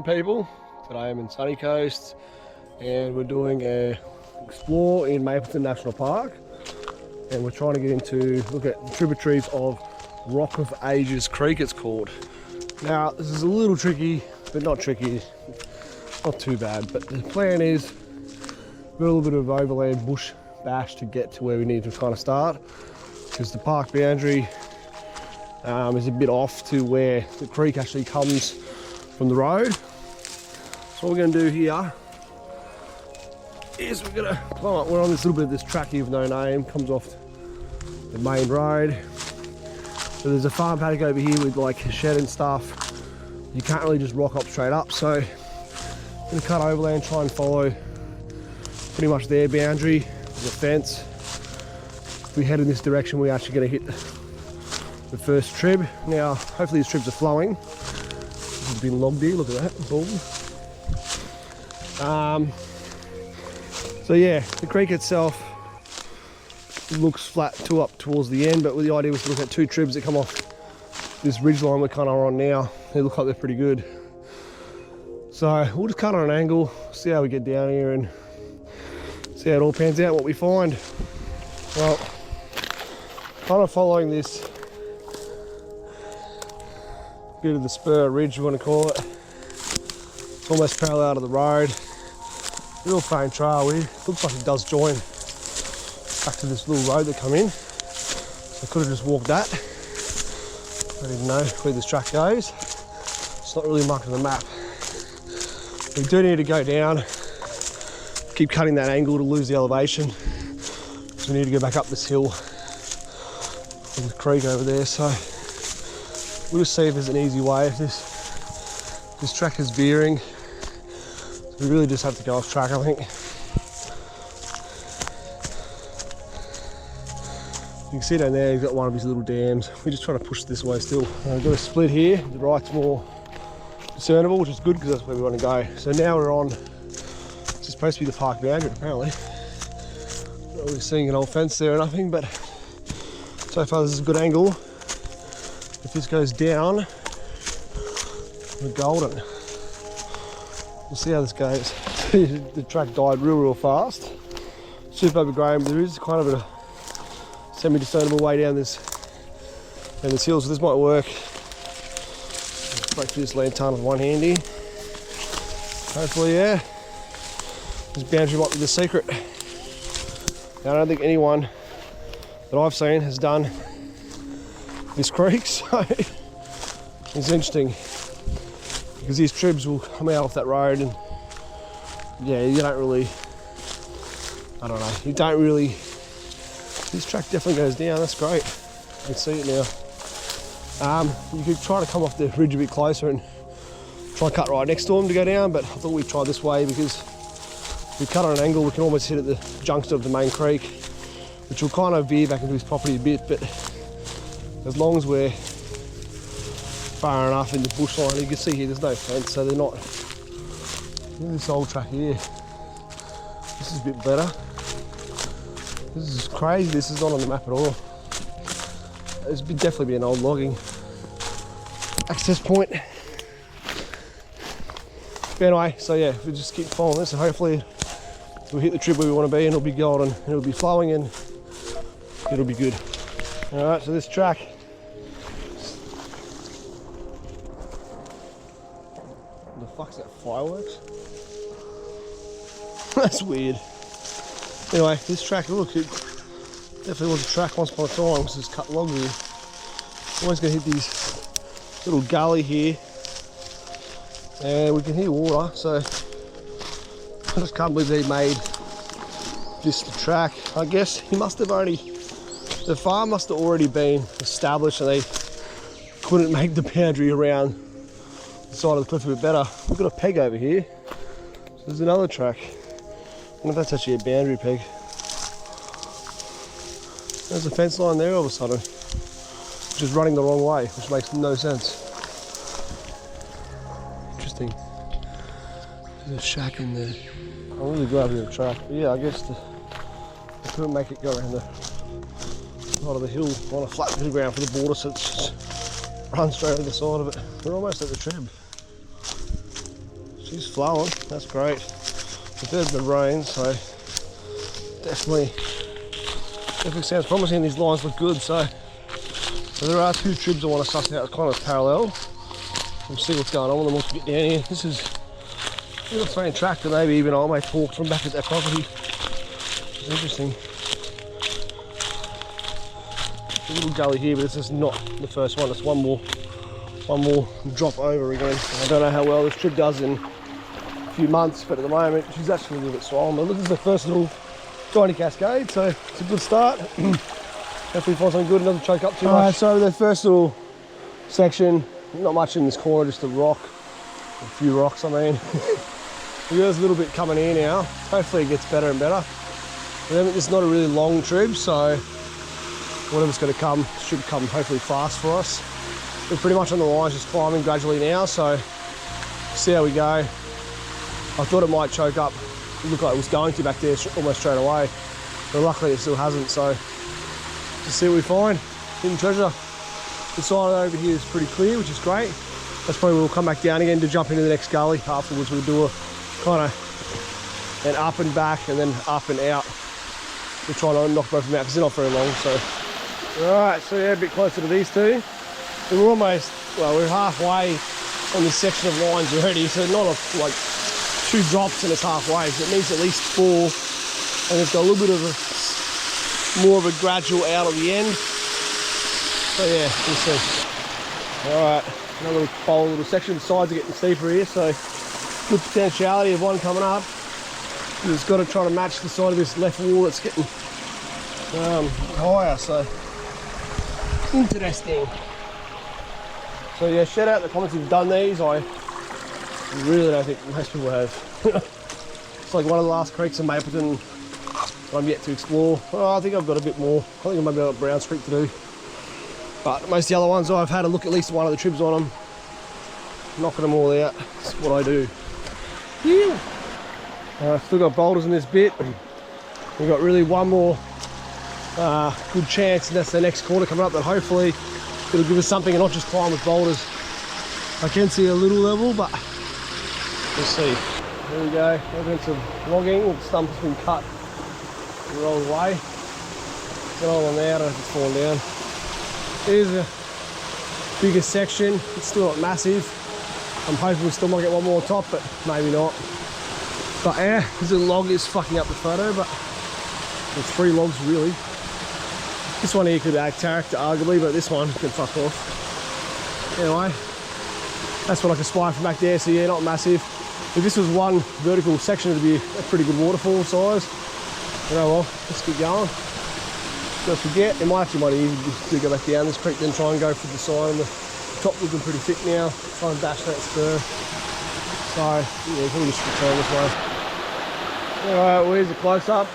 people. Today I'm in Sunnycoast and we're doing a explore in Mapleton National Park, and we're trying to get into look at the tributaries of Rockofagescreek it's called. Now this is a little tricky, but not tricky, not too bad, but the plan is a little bit of overland bush bash to get to where we need to kind of start, because the park boundary is a bit off to where the creek actually comes from the road. So what we're going to do here is we're going to climb up. We're on this little bit of this track here with no name, comes off the main road. So there's a farm paddock over here with like a shed and stuff. You can't really just rock up straight up, so I'm going to cut overland, try and follow pretty much their boundary. There's a fence. If we head in this direction, we're actually going to hit the first trib. Now hopefully these tribs are flowing. This has been logged here, look at that, boom. So yeah, the creek itself looks flat to up towards the end, but the idea was to look at two tribs that come off this ridge line we're kind of on now. They look like they're pretty good. So we'll just cut on an angle, see how we get down here and see how it all pans out, what we find. Well, kind of following this bit of the spur ridge, we want to call it. It's almost parallel to the road. Real faint trail here. Looks like it does join back to this little road that come in. So I could have just walked that. I didn't know where this track goes. It's not really marked on the map. We do need to go down, keep cutting that angle to lose the elevation. So we need to go back up this hill from the creek over there. So we'll just see if there's an easy way. If this track is veering, we really just have to go off track, I think. You can see down there, he's got one of his little dams. We're just trying to push this way still. We've got a split here. The right's more discernible, which is good because that's where we want to go. So now we're on, it's supposed to be the park boundary apparently. Not really seeing an old fence there or nothing, but so far this is a good angle. If this goes down, we're golden. We'll see how this goes. The track died real fast. Super overgrown, but there is kind of a semi-discernible way down this hill, so this might work. Wait for this lantern with one handy. Hopefully, yeah. This boundary might be the secret. Now, I don't think anyone that I've seen has done this creek, so it's interesting. Because these tribs will come out off that road and yeah, you don't really, I don't know, you don't really, this track definitely goes down, that's great. You can see it now. You could try to come off the ridge a bit closer and try and cut right next to them to go down, but I thought we'd try this way because if we cut on an angle, we can almost hit at the junction of the main creek, which will kind of veer back into his property a bit, but as long as we're far enough in the bush line, you can see here there's no fence, so they're not. Look at this old track here. This is a bit better. This is crazy, this is not on the map at all. It's definitely be an old logging access point. But anyway, so yeah, we just keep following this and hopefully we'll hit the trip where we want to be and it'll be golden and it'll be flowing and it'll be good. Alright, so this track, the fuck's that, fireworks? That's weird. Anyway, this track, look, it definitely was a track once upon a time. This is cut log here. Always gonna hit these little gully here, and we can hear water. So I just can't believe they made this the track. I guess he must have the farm must have already been established, and they couldn't make the boundary around the side of the cliff a bit better. We've got a peg over here. So there's another track. I wonder if that's actually a boundary peg. There's a fence line there all of a sudden, which is running the wrong way, which makes no sense. Interesting. There's a shack in there. I'm really glad we have a track. But yeah, I guess I couldn't make it go around the side of the hill on a flat bit of ground for the border, so it's just run straight over the side of it. We're almost at the trib. She's flowing, that's great. We've had the rain, so definitely sounds promising. These lines look good, so there are 2 tribs I want to suss out kind of parallel. We'll see what's going on with them once we get down here. This is a little faint track that maybe even I may talk from back at that property. It's interesting. A little gully here, but this is not the first one. It's one more drop over again. I don't know how well this trip does in a few months, but at the moment she's actually a little bit swollen. But this is the first little tiny cascade, so it's a good start. Hopefully find something good and doesn't choke up too much. Alright, so the first little section, not much in this corner, just a rock, a few rocks I mean. There's a little bit coming here now. Hopefully it gets better and better. It's not a really long trip, so whatever's going to come should come hopefully fast for us. We're pretty much on the lines, just climbing gradually now, so see how we go. I thought it might choke up. It looked like it was going to back there almost straight away, but luckily it still hasn't, so just see what we find. Hidden treasure. The side over here is pretty clear, which is great. That's probably where we'll come back down again to jump into the next gully. Afterwards we'll do a kind of an up and back and then up and out. We'll try to knock both of them out because they're not very long. So, alright, so yeah, a bit closer to these 2. So we're almost, well, we're halfway on this section of lines already, so not like 2 drops and it's halfway. So it needs at least 4, and it's got a little bit of more of a gradual out at the end. So yeah, we'll see. Alright, another little section. The sides are getting steeper here, so good potentiality of one coming up. It's got to try to match the side of this left wall that's getting higher, so interesting. So yeah, shout out in the comments if you've done these. I really don't think most people have. It's like one of the last creeks in Mapleton I'm yet to explore. Oh, I think I've got a bit more. I think I might be got Browns Creek to do. But most of the other ones I've had a look at least one of the tribs on them. Knocking them all out. That's what I do. Yeah. Still got boulders in this bit. We've got really one more good chance, and that's the next corner coming up, that hopefully it'll give us something and not just climb with boulders. I can see a little level, but we'll see. There we go. We're doing some logging. The stump has been cut the wrong way. Got all on there, I don't know if it's fallen down. Here's a bigger section. It's still not massive. I'm hoping we still might get one more top, but maybe not. But yeah, this log is fucking up the photo, but there's 3 logs really. This one here could add character arguably, but this one can fuck off. Anyway, that's what I can spy from back there, so yeah, not massive. If this was one vertical section, it'd be a pretty good waterfall size. You know, well, let's keep going. Don't forget, it might be easy just to go back down this creek, then try and go for the side, and the top looking pretty thick now. Try and dash that spur. So yeah, we'll just return this way. Alright, well, here's a close up.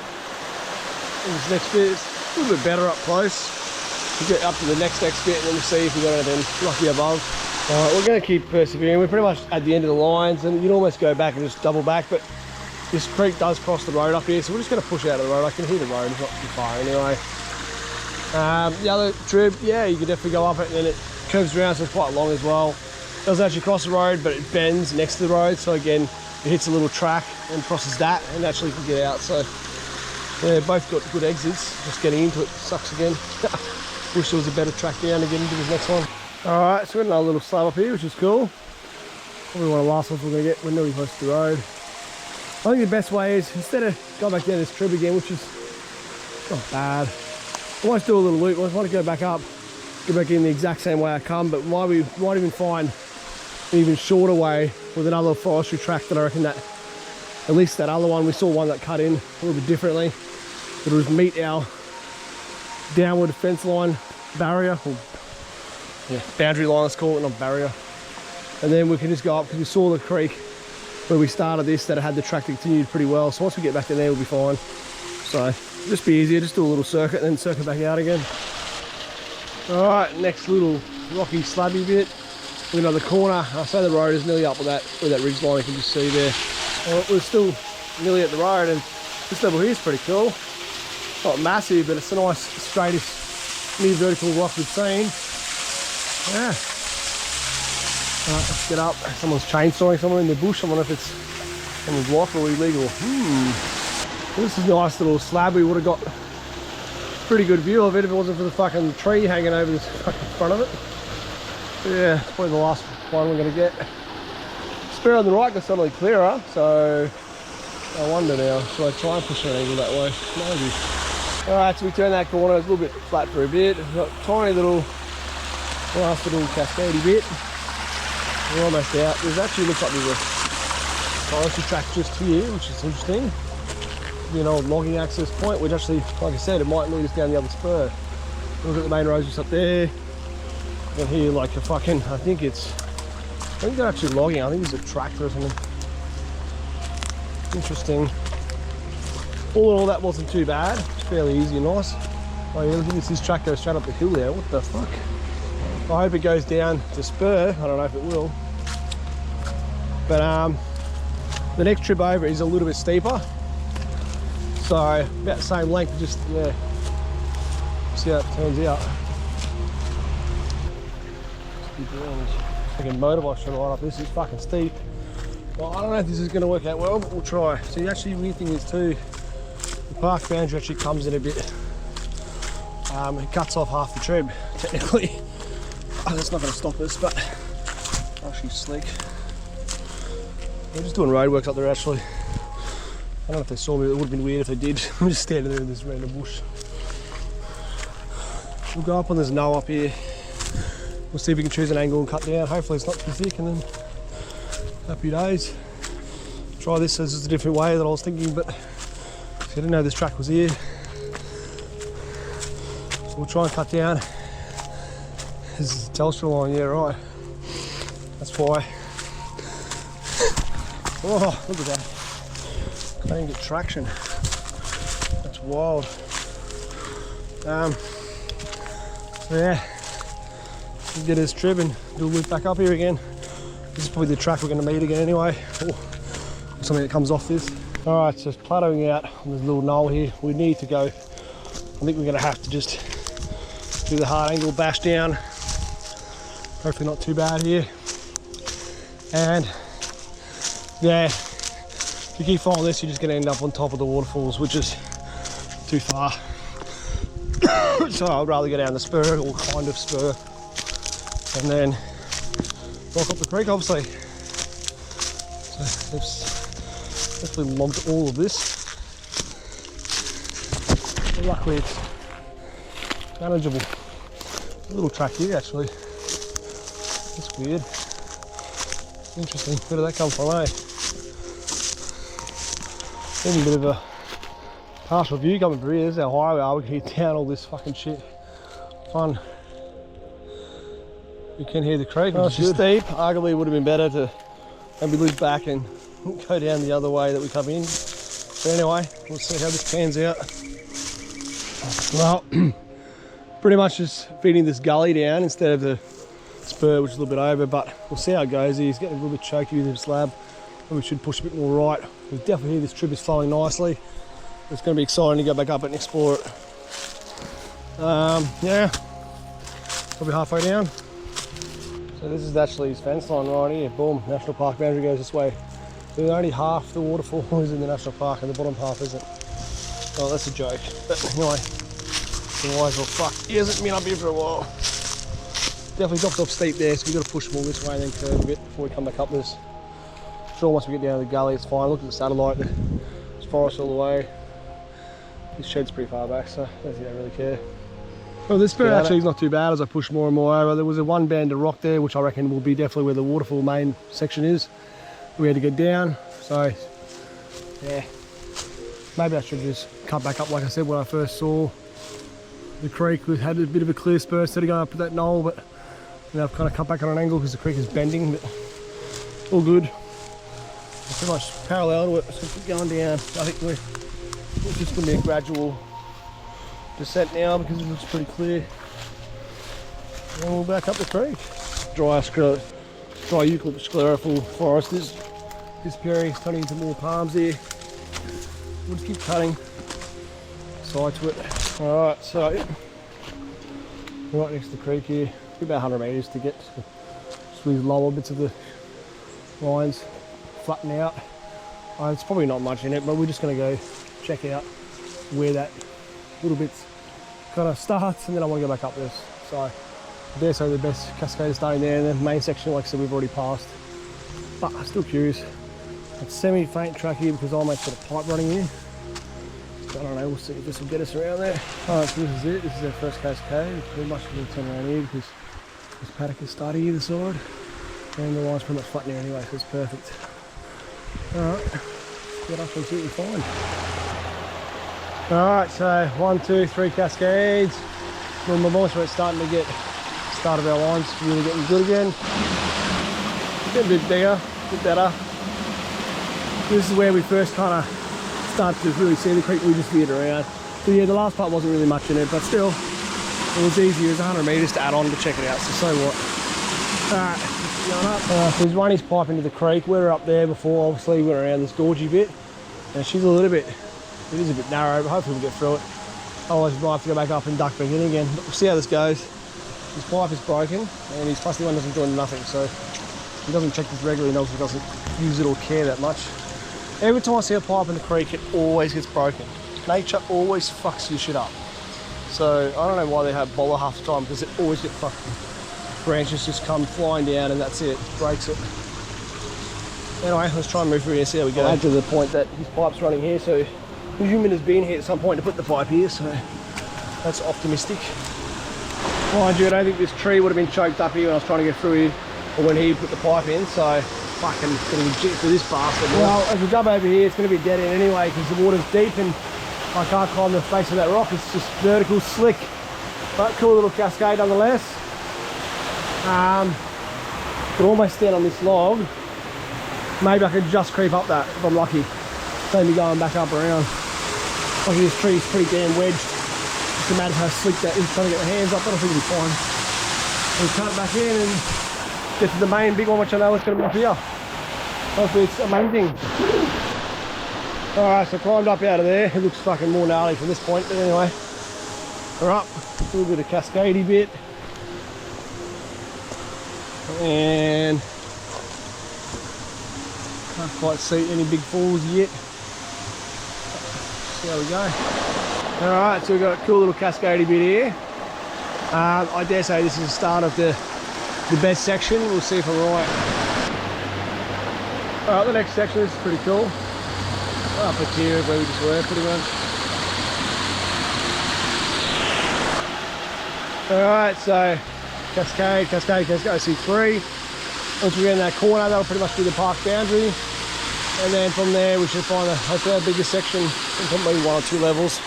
This next bit is a little bit better up close. We'll get up to the next bit and then we'll see if we've got anything lucky above. Alright, we're going to keep persevering. We're pretty much at the end of the lines, and you can almost go back and just double back, but this creek does cross the road up here, so we're just going to push out of the road. I can hear the road, it's not too far anyway. The other trib, yeah, you can definitely go up it, and then it curves around, so it's quite long as well. It doesn't actually cross the road, but it bends next to the road, so again, it hits a little track and crosses that and actually can get out. So yeah, both got good exits. Just getting into it sucks again. Wish there was a better track down to get into this next one. Alright, so we've got another little slab up here, which is cool. Probably one of the last ones we're going to get. We're nearly close to the road. I think the best way is, instead of going back down this trib again, which is not bad, I might do a little loop. I want to go back up, go back in the exact same way I come, but we might even find an even shorter way with another forestry track that I reckon that, at least that other one, we saw one that cut in a little bit differently. It'll just meet our downward fence line barrier, or yeah, boundary line, let's call it, not barrier. And then we can just go up, because we saw the creek where we started this that it had the track that continued pretty well. So once we get back in there, we'll be fine. So just be easier, just do a little circuit and then circuit back out again. All right, next little rocky slabby bit. We're another corner. I say the road is nearly up with that ridge line you can just see there. Well, we're still nearly at the road, and this level here is pretty cool. Not massive, but it's a nice straightish near vertical rock we've seen. Yeah. Alright, let's get up. Someone's chainsawing somewhere in the bush. I wonder if it's someone's wife or illegal. This is a nice little slab. We would have got a pretty good view of it if it wasn't for the fucking tree hanging over this fucking front of it. But yeah, it's probably the last one we're going to get. Spur on the right got suddenly clearer, so I wonder now, should I try and push an angle that way? Maybe. Alright, so we turn that corner, it's a little bit flat for a bit. We've got a tiny little, last little cascadey bit. We're almost out. There's actually looks like there's a forestry track just here, which is interesting. Be an old logging access point, which actually, like I said, it might lead us down the other spur. Look at the main roads just up there. And here, like a fucking, I think they're actually logging. I think there's a tractor or something. Interesting. All in all, that wasn't too bad. It's fairly easy and nice. Oh yeah, look at this track goes straight up the hill there. What the fuck? I hope it goes down to spur. I don't know if it will. But the next trip over is a little bit steeper. So about the same length, just yeah. See how it turns out. Fucking motorbike should ride up this. Is fucking steep. Well, I don't know if this is going to work out well, but we'll try. So the actually weird thing is too, the park boundary actually comes in a bit. It cuts off half the trip technically. Oh, that's not going to stop us, but actually slick. We're just doing roadworks up there actually. I don't know if they saw me, it would have been weird if they did. I'm just standing there in this random bush. We'll go up on this knoll up here. We'll see if we can choose an angle and cut down. Hopefully it's not too thick, and then happy days. Try this as a different way that I was thinking, but I didn't know this track was here. So we'll try and cut down. This is the Telstra line, yeah right. That's why. Oh, look at that. Can't even get traction. That's wild. So yeah, we'll get this trip and do a loop back up here again. This is probably the track we're going to meet again anyway. Or something that comes off this. Alright, so it's plateauing out on this little knoll here. We need to go. I think we're going to have to just do the hard angle bash down. Hopefully not too bad here. And yeah, if you keep following this, you're just going to end up on top of the waterfalls, which is too far. So I'd rather go down the spur, or kind of spur, and then walk up the creek, obviously. So they've definitely logged all of this. But luckily it's manageable. A little track here actually. That's weird. Interesting. Where did that come from, eh? Even a bit of a partial view coming through here. This is how high we are. We can hear down all this fucking shit. Fun. You can hear the creek, which is steep. Arguably it would have been better to maybe loop back and go down the other way that we come in. But anyway, we'll see how this pans out. Well, pretty much just feeding this gully down instead of the spur, which is a little bit over, but we'll see how it goes. He's getting a little bit choky with his slab, and we should push a bit more right. We definitely hear this trip is flowing nicely. It's going to be exciting to go back up and explore it. Yeah, probably halfway down. So this is actually his fence line right here. Boom, national park boundary goes this way. So only half the waterfall is in the national park and the bottom half isn't. Oh, that's a joke. But anyway, otherwise, well, fuck, he hasn't been up here for a while. Definitely dropped off steep there, so we've got to push more this way and then curve a bit before we come back up this. Sure, once we get down to the gully, it's fine. Look at the satellite, there's forest all the way. This shed's pretty far back, so I don't think they really care. Well, this spur actually is not too bad as I push more and more over. There was a one band of rock there, which I reckon will be definitely where the waterfall main section is. We had to get down, so yeah. Maybe I should just cut back up like I said when I first saw the creek. We had a bit of a clear spur instead of going up to that knoll, but now I've kind of cut back on an angle because the creek is bending, but all good. It's pretty much parallel to it, so keep going down. I think it's just going to be a gradual descent now because it looks pretty clear. And we'll back up the creek. Dry eucalyptus sclerophyll forest is disappearing, it's turning into more palms here. We'll just keep cutting side to it. Alright, so right next to the creek here, about 100 metres to get to possibly lower bits of the lines flatten out. It's probably not much in it, but we're just going to go check out where that little bit kind of starts, and then I want to go back up this. So I dare say the best cascade is starting there, and the main section, like I said, we've already passed. But I'm still curious. It's semi-faint track here because I'll make sort of pipe running here. So I don't know, we'll see if this will get us around there. Alright, so this is it. This is our first cascade. Pretty much going to turn around here because this paddock is starting either side. And the line's pretty much flat here anyway, so it's perfect. Alright, get up and see what we find. Alright, so 1, 2, 3 cascades. Well, my voice where it's starting to get start of our lines really getting good again. Getting a bit bigger, a bit better. This is where we first kind of started to really see the creek. We just veered around. So yeah, the last part wasn't really much in it, but still, it was easy. It was 100 metres to add on to check it out, so what. Alright, going up. So he's run his pipe into the creek. We were up there before, obviously we went around this gorgy bit. And she's a little bit, it is a bit narrow, but hopefully we'll get through it. Otherwise we might have to go back up and duck back in again. But we'll see how this goes. His pipe is broken, and his trusty one doesn't join nothing, so he doesn't check this regularly, and obviously doesn't use it or care that much. Every time I see a pipe in the creek, it always gets broken. Nature always fucks your shit up. So I don't know why they have boller half the time, because it always gets fucked. Branches just come flying down and that's it, breaks it. Anyway, let's try and move through here, see how we go. I'll add to the point that his pipe's running here, so the human has been here at some point to put the pipe here, so that's optimistic. Mind you, I don't think this tree would have been choked up here when I was trying to get through here, or when he put the pipe in, so fucking gonna be jit for this bastard. Well, as we jump over here, it's gonna be dead end anyway, because the water's deep and I can't climb the face of that rock. It's just vertical, slick, but cool little cascade nonetheless. Could almost stand on this log. Maybe I could just creep up that if I'm lucky. Save me going back up around. Like this tree's pretty damn wedged. Just a matter of how slick that is, trying to get the hands up. I don't think it'll be fine. We'll cut it back in and get to the main big one, which I know is going to be up here. Hopefully it's amazing. Alright, so climbed up out of there. It looks fucking more gnarly from this point, but anyway. We're up. A little bit of cascadey bit. And can't quite see any big falls yet. See how we go. Alright, so we've got a cool little cascadey bit here. I dare say this is the start of the best section. We'll see if I'm right. Alright, the next section is pretty cool. Up at here where we just were pretty much. Alright, so cascade, cascade, cascade. I see 3. Once we get in that corner, that'll pretty much be the park boundary. And then from there we should find hopefully our biggest section in probably 1 or 2 levels.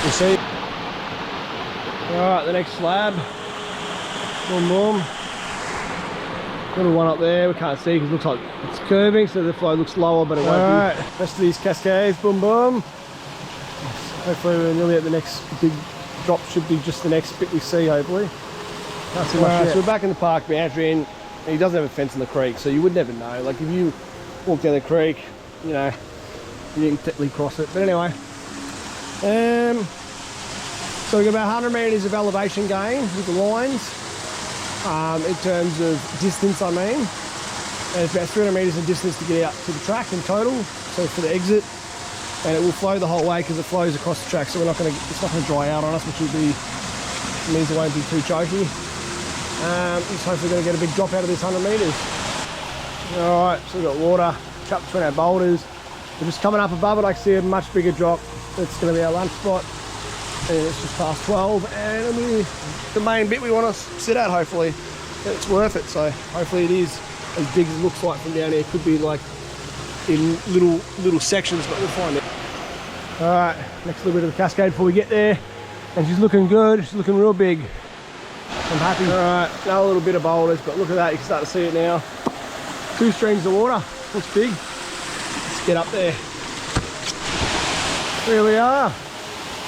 We'll see. Alright, the next slab. Boom, boom. Little one up there, we can't see because it looks like it's curving, so the flow looks lower, but it won't be. Alright, rest of these cascades, boom, boom. Hopefully we're nearly at the next big drop, should be just the next bit we see, hopefully. Can't see much yet. So we're back in the park boundary, and he doesn't have a fence in the creek, so you would never know. Like if you walk down the creek, you know, you can technically cross it. But anyway, so we got about 100 metres of elevation gain with the lines. In terms of distance, I mean, and it's about 300 metres in distance to get out to the track in total, so for the exit, and it will flow the whole way because it flows across the track, so it's not going to dry out on us, which will be, means it won't be too choky. Just hopefully going to get a big drop out of this 100 metres. Alright, so we've got water trapped between our boulders. We're just coming up above it. I see a much bigger drop. It's going to be our lunch spot. And it's just past 12, and it'll be the main bit we want to sit at, hopefully. It's worth it, so hopefully it is as big as it looks like from down here. It could be like in little sections, but we'll find it. Alright, next little bit of the cascade before we get there. And she's looking good, she's looking real big. I'm happy. Alright, another little bit of boulders, but look at that, you can start to see it now. 2 streams of water, looks big. Let's get up there. Here we are.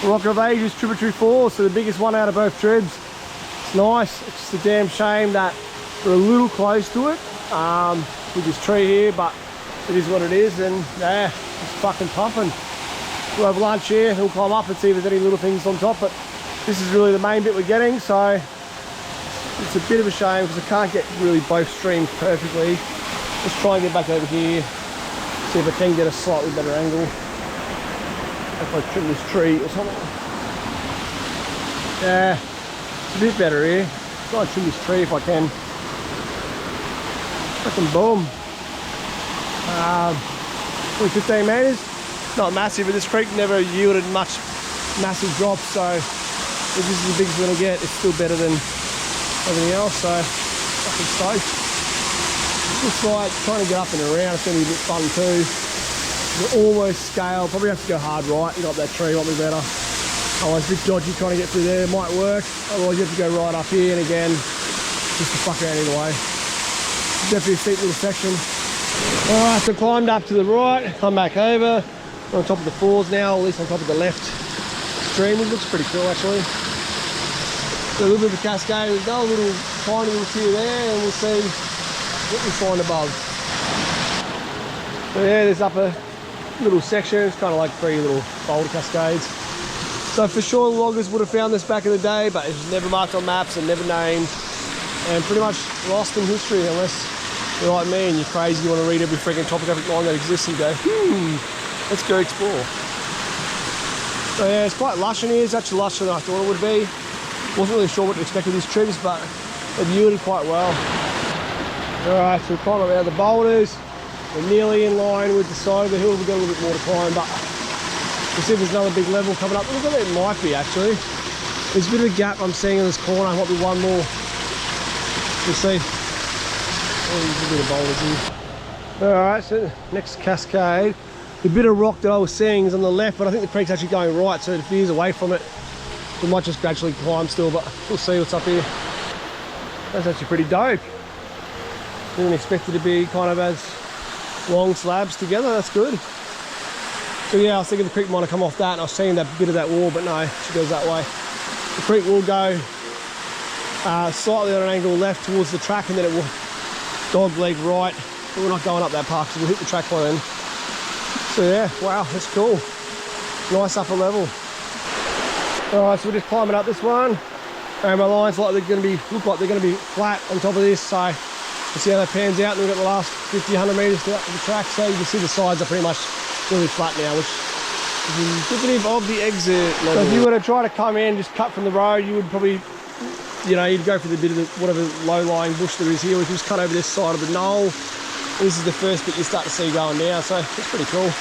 Rockofages tributary falls, so the biggest one out of both tribs. It's nice. It's just a damn shame that we're a little close to it with this tree here, but it is what it is, and yeah, it's fucking pumping. We'll have lunch here and we'll climb up and see if there's any little things on top, but this is really the main bit we're getting, so It's a bit of a shame because I can't get really both streams perfectly. Let's try and get back over here, see if I can get a slightly better angle. If I trim this tree or something. Yeah, it's a bit better here. Try and trim this tree if I can. Fucking boom. 15 metres. Not massive, but this creek never yielded much massive drops, so if this is the biggest we're gonna get, it's still better than everything else, so fucking stoked. Looks like trying to get up and around, it's gonna be a bit fun too. We're almost scale, probably have to go hard right, you got that tree, might be better. Otherwise a bit dodgy trying to get through there, might work. Otherwise you have to go right up here and again, just to fuck around either way. Definitely a steep little section. Alright, so climbed up to the right, come back over. We're on top of the falls now, at least on top of the left stream, which looks pretty cool actually. So a little bit of a cascade, there's no little tiny little few there, and we'll see what we find above. So yeah, there's up a little section, it's kind of like 3 little boulder cascades. So for sure loggers would have found this back in the day, but it was never marked on maps and never named, and pretty much lost in history unless you're like me and you're crazy, you want to read every freaking topographic line that exists and go, let's go explore. So yeah, it's quite lush in here. It's actually lusher than I thought it would be. Wasn't really sure what to expect with these trips, but it yielded quite well. Alright, so we've climbed up out of the boulders. We're nearly in line with the side of the hill. We've got a little bit more to climb, but we'll see if there's another big level coming up. Look at it, might be actually. There's a bit of a gap I'm seeing in this corner. Might be one more. We'll see. Oh, there's a bit of boulders here. Alright, so next cascade. The bit of rock that I was seeing is on the left, but I think the creek's actually going right, so it veers away from it. We might just gradually climb still, but we'll see what's up here. That's actually pretty dope. Didn't expect it to be kind of as long slabs together, that's good. So yeah, I was thinking the creek might have come off that, and I was seeing that bit of that wall, but no, she goes that way. The creek will go slightly on an angle left towards the track, and then it will dog leg right, but we're not going up that path because we'll hit the track by then. So yeah, wow, that's cool. Nice upper level. Alright, so we're just climbing up this one. And my lines look like they're going to be flat on top of this, so we'll see how that pans out. And we've got the last 50, 100 metres to get up to the track, so you can see the sides are pretty much really flat now, which is indicative of the exit level. So if you were to try to come in, just cut from the road, you would probably, you know, you'd go for the bit of the, whatever low-lying bush there is here, which was cut over this side of the knoll. This is the first bit you start to see going down, so it's pretty cool.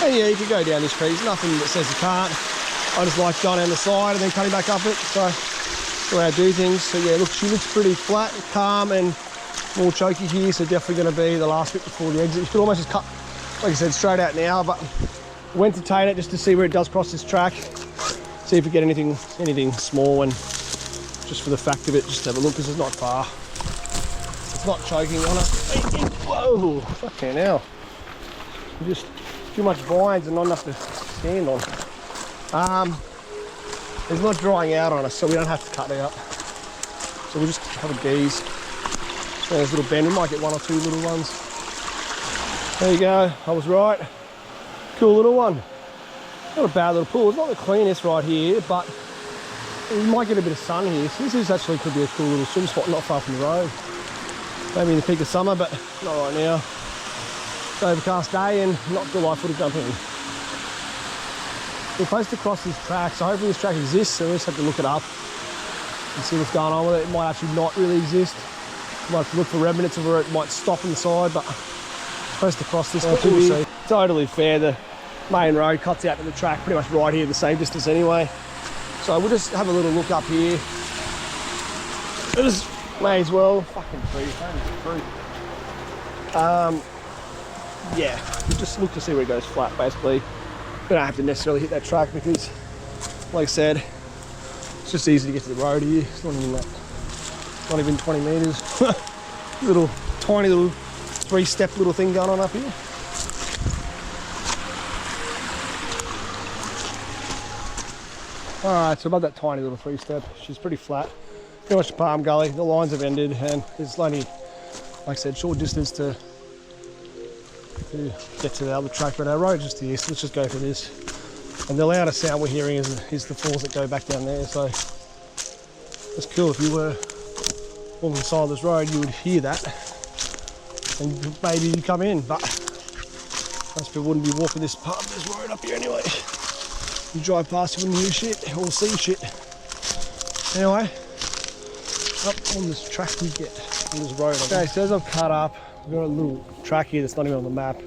And yeah, you can go down this creek, there's nothing that says you can't. I just like going down the side and then cutting back up it, so that's the way I do things. So yeah, look, she looks pretty flat, calm, and more choky here, so definitely going to be the last bit before the exit. You could almost just cut, like I said, straight out now, but we'll entertain it just to see where it does cross this track. See if we get anything small, and just for the fact of it, just have a look, because it's not far. It's not choking on it. Whoa, fucking hell. Just too much vines and not enough to stand on. It's not drying out on us, so we don't have to cut out. So we'll just have a gaze. So there's a little bend, we might get 1 or 2 little ones. There you go, I was right. Cool little one. Not a bad little pool. It's not the cleanest right here, but we might get a bit of sun here. So this is actually could be a cool little swim spot not far from the road. Maybe in the peak of summer, but not right now. It's an overcast day and not delightful to jump in. We're supposed to cross this track, so hopefully this track exists, so we just have to look it up and see what's going on with it. It might actually not really exist. We might have to look for remnants of where it might stop on the side, but we're supposed to cross this. We'll totally fair. The main road cuts out to the track pretty much right here, the same distance anyway. So we'll just have a little look up here. Just may as well. Fucking free. Yeah, we'll just look to see where it goes flat, basically. We don't have to necessarily hit that track because, like I said, it's just easy to get to the road here. It's not even that, not even 20 metres. Little tiny little 3-step little thing going on up here. Alright, so above that tiny little 3-step, she's pretty flat. Pretty much the palm gully. The lines have ended, and there's only, like I said, short distance to get to the other track, but our road just here, so let's just go for this. And the loudest sound we're hearing is the falls that go back down there, so it's cool. If you were along the side of this road, you would hear that, and maybe you come in, but most people wouldn't be walking this part of this road up here anyway. You drive past, you wouldn't hear shit or see shit. Anyway, up on this track we get on this road. Okay, so as I've cut up, we've got a little track here that's not even on the map.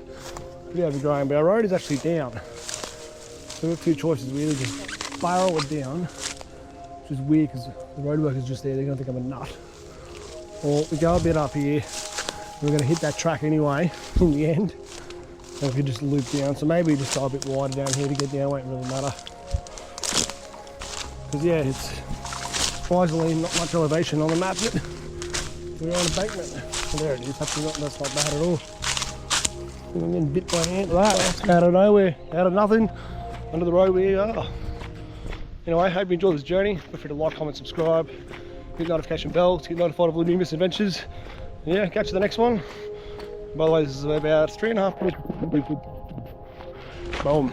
Pretty overgrown, but our road is actually down. So we've got two choices. We either just barrel it down, which is weird because the roadwork is just there, they're gonna think I'm a nut. Or we go a bit up here, we're gonna hit that track anyway in the end. And we could just loop down. So maybe just go a bit wider down here to get down, won't really matter. Because yeah, it's surprisingly not much elevation on the map yet. We're on embankment. Well, there it is, actually that's not bad at all. I'm getting bit by an ant like that. Out of nowhere, out of nothing, under the road we are. Anyway, hope you enjoyed this journey. Feel free to like, comment, subscribe, hit the notification bell to get notified of all the new misadventures. Yeah, catch you the next one. By the way, this is about 3.5 minutes. Boom.